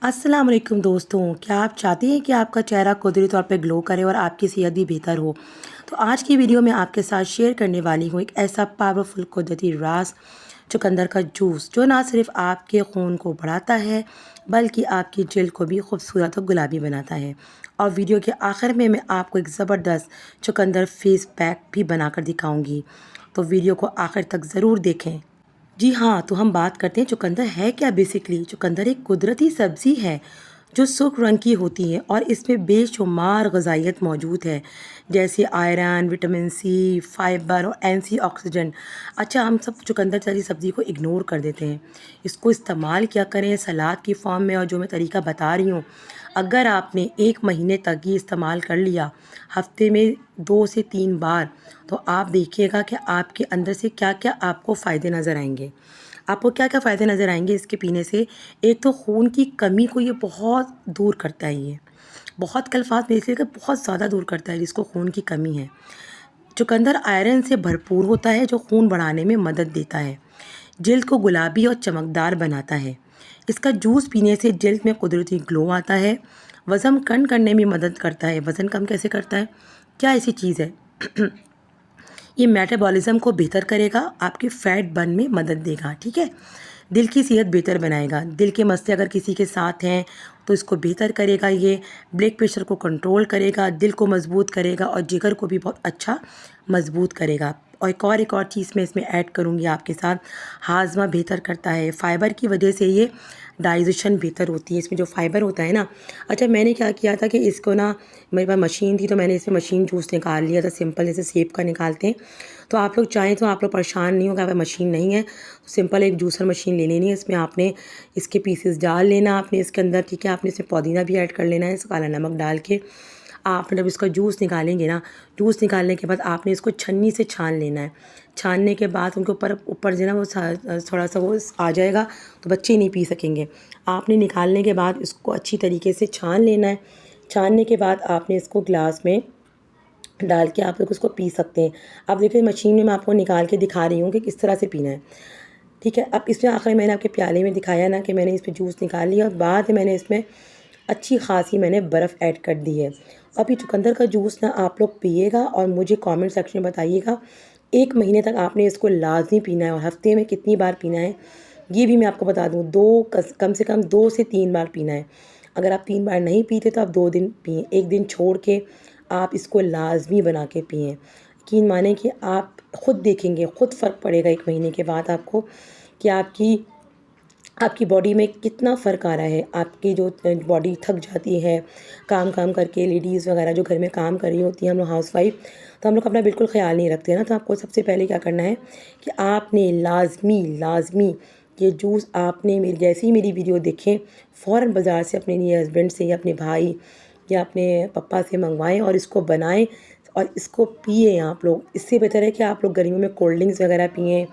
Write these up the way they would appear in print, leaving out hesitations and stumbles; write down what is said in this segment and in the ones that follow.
अस्सलाम वालेकुम दोस्तों, क्या आप चाहती हैं कि आपका चेहरा कुदरती तौर पे ग्लो करे और आपकी सेहत भी बेहतर हो? तो आज की वीडियो में आपके साथ शेयर करने वाली हूँ एक ऐसा पावरफुल कुदरती राज चुकंदर का जूस जो ना सिर्फ आपके खून को बढ़ाता है बल्कि आपकी जल्द को भी खूबसूरत और गुलाबी बनाता है। और वीडियो के आखिर में मैं आपको एक ज़बरदस्त चुकंदर फेस पैक भी बनाकर दिखाऊंगी, तो वीडियो को आखिर तक ज़रूर देखें। जी हाँ, तो हम बात करते हैं चुकंदर है क्या। बेसिकली चुकंदर एक कुदरती सब्ज़ी है जो सुर्ख रंग की होती है और इसमें बेशुमार ग़िज़ाइयत मौजूद है, जैसे आयरन, विटामिन सी, फाइबर और एंटीऑक्सीडेंट। अच्छा, हम सब चुकंदर वाली सब्ज़ी को इग्नोर कर देते हैं। इसको इस्तेमाल क्या करें सलाद की फ़ॉर्म में, और जो मैं तरीका बता रही हूँ, अगर आपने 1 महीने तक ये इस्तेमाल कर लिया, हफ़्ते में 2 से 3 बार, तो आप देखिएगा कि आपके अंदर से क्या-क्या आपको फ़ायदे नज़र आएँगे। आपको क्या-क्या फ़ायदे नज़र आएँगे इसके पीने से। एक तो खून की कमी को ये बहुत दूर करता है ये। बहुत के अल्फ़ाज़ में इसलिए कि बहुत ज़्यादा दूर करता है जिसको खून की कमी है। चुकंदर आयरन से भरपूर होता है जो खून बढ़ाने में मदद देता है। जल्द को गुलाबी और चमकदार बनाता है। इसका जूस पीने से जल्द में कुदरती ग्लो आता है। वज़न कम करने में मदद करता है। वज़न कम कैसे करता है? क्या ऐसी चीज़ है? ये मेटाबॉलिज़्म को बेहतर करेगा, आपके फ़ैट बर्न में मदद देगा, ठीक है? दिल की सेहत बेहतर बनाएगा। दिल के मसले अगर किसी के साथ हैं तो इसको बेहतर करेगा ये। ब्लड प्रेशर को कंट्रोल करेगा, दिल को मज़बूत करेगा और जिगर को भी बहुत अच्छा मज़बूत करेगा। और एक और चीज़ मैं इसमें ऐड करूँगी आपके साथ, हाज़मा बेहतर करता है। फ़ाइबर की वजह से ये डाइजेशन बेहतर होती है, इसमें जो फ़ाइबर होता है ना। अच्छा, मैंने क्या किया था कि इसको ना, मेरे पास मशीन थी तो मैंने इसमें मशीन जूस निकाल लिया था, सिंपल जैसे सेब का निकालते हैं। तो आप लोग चाहें तो आप लोग परेशान नहीं होगा, अगर मशीन नहीं है तो सिंपल एक जूसर मशीन ले लेनी है। इसमें आपने इसके पीसेस डाल लेना आपने इसके अंदर, ठीक है? आपने इसमें पुदीना भी ऐड कर लेना है, काला नमक डाल के। आप जब इसका जूस निकालेंगे ना, जूस निकालने के बाद आपने इसको छन्नी से छान लेना है। छानने के बाद उनके ऊपर ऊपर जो है ना वो थोड़ा सा वो आ जाएगा, तो बच्चे नहीं पी सकेंगे। आपने निकालने के बाद इसको अच्छी तरीके से छान लेना है। छानने के बाद आपने इसको ग्लास में डाल के आप लोग उसको पी सकते हैं। अब देखिए मशीन में मैं आपको निकाल के दिखा रही हूँ कि किस तरह से पीना है, ठीक है? अब इसमें आखिर मैंने आपके प्याले में दिखाया ना कि मैंने इसमें जूस निकाल लिया और बाद में मैंने इसमें अच्छी खासी मैंने बर्फ़ ऐड कर दी है। अब ये चुकंदर का जूस ना आप लोग पिएगा और मुझे कमेंट सेक्शन में बताइएगा। 1 महीने तक आपने इसको लाज़मी पीना है और हफ़्ते में कितनी बार पीना है ये भी मैं आपको बता दूँ। कम से कम 2 से 3 बार पीना है। अगर आप 3 बार नहीं पीते तो आप 2 दिन पिएँ, 1 दिन छोड़ के आप इसको लाज़मी बना के पिएँ। यकीन मानें कि आप खुद देखेंगे, खुद फ़र्क पड़ेगा 1 महीने के बाद आपको कि आपकी बॉडी में कितना फ़र्क आ रहा है। आपकी जो बॉडी थक जाती है काम करके, लेडीज़ वगैरह जो घर में काम कर रही होती हैं, हम लोग हाउसवाइफ़, तो हम लोग अपना बिल्कुल ख़्याल नहीं रखते हैं ना। तो आपको सबसे पहले क्या करना है कि आपने लाज़मी ये जूस आपने मेरी जैसे ही मेरी वीडियो देखें फ़ौरन बाज़ार से अपने लिए हस्बैंड से या अपने भाई या अपने पप्पा से मंगवाएँ और इसको बनाएँ और इसको पिएँ आप लोग। इससे बेहतर है कि आप लोग गर्मियों में कोल्ड ड्रिंक्स वगैरह पिएँ।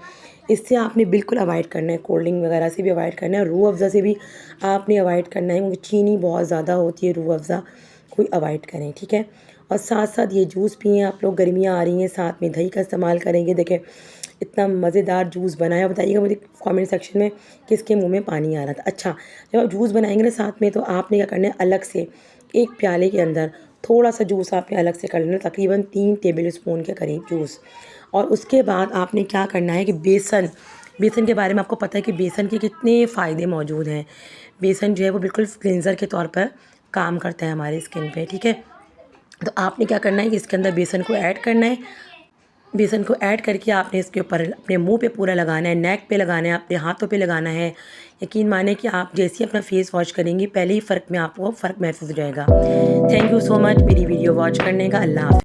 इससे आपने बिल्कुल अवॉइड करना है, कोल्ड ड्रिंक वगैरह से भी अवॉइड करना है, रूह अफ़ज़ा से भी आपने अवॉइड करना है क्योंकि चीनी बहुत ज़्यादा होती है। रूह अफ़ज़ा कोई अवॉइड करें, ठीक है? और साथ-साथ ये जूस पिएँ आप लोग। गर्मियाँ आ रही हैं, साथ में दही का इस्तेमाल करेंगे। देखें इतना मज़ेदार जूस बना है, बताइएगा मुझे कमेंट सेक्शन में किसके मुँह में पानी आ रहा था। अच्छा, जब आप जूस बनाएँगे ना साथ में, तो आपने क्या करना है, अलग से एक प्याले के अंदर थोड़ा-सा जूस आपने अलग से कर लेना, तकरीबन 3 टेबल स्पून के करीब जूस। और उसके बाद आपने क्या करना है कि बेसन के बारे में आपको पता है कि बेसन के कितने फ़ायदे मौजूद हैं। बेसन जो है वो बिल्कुल क्लींज़र के तौर पर काम करता है हमारे स्किन पे, ठीक है? तो आपने क्या करना है कि इसके अंदर बेसन को ऐड करना है। बेसन को ऐड करके आपने इसके ऊपर अपने मुंह पे पूरा लगाना है, नेक पे लगाना है, अपने हाथों पे लगाना है। यकीन माने कि आप जैसे ही अपना फेस वॉश करेंगी, पहले ही फ़र्क में आपको फ़र्क महसूस हो जाएगा। थैंक यू सो मच मेरी वीडियो वॉच करने का। अल्लाह हाफ़िज़।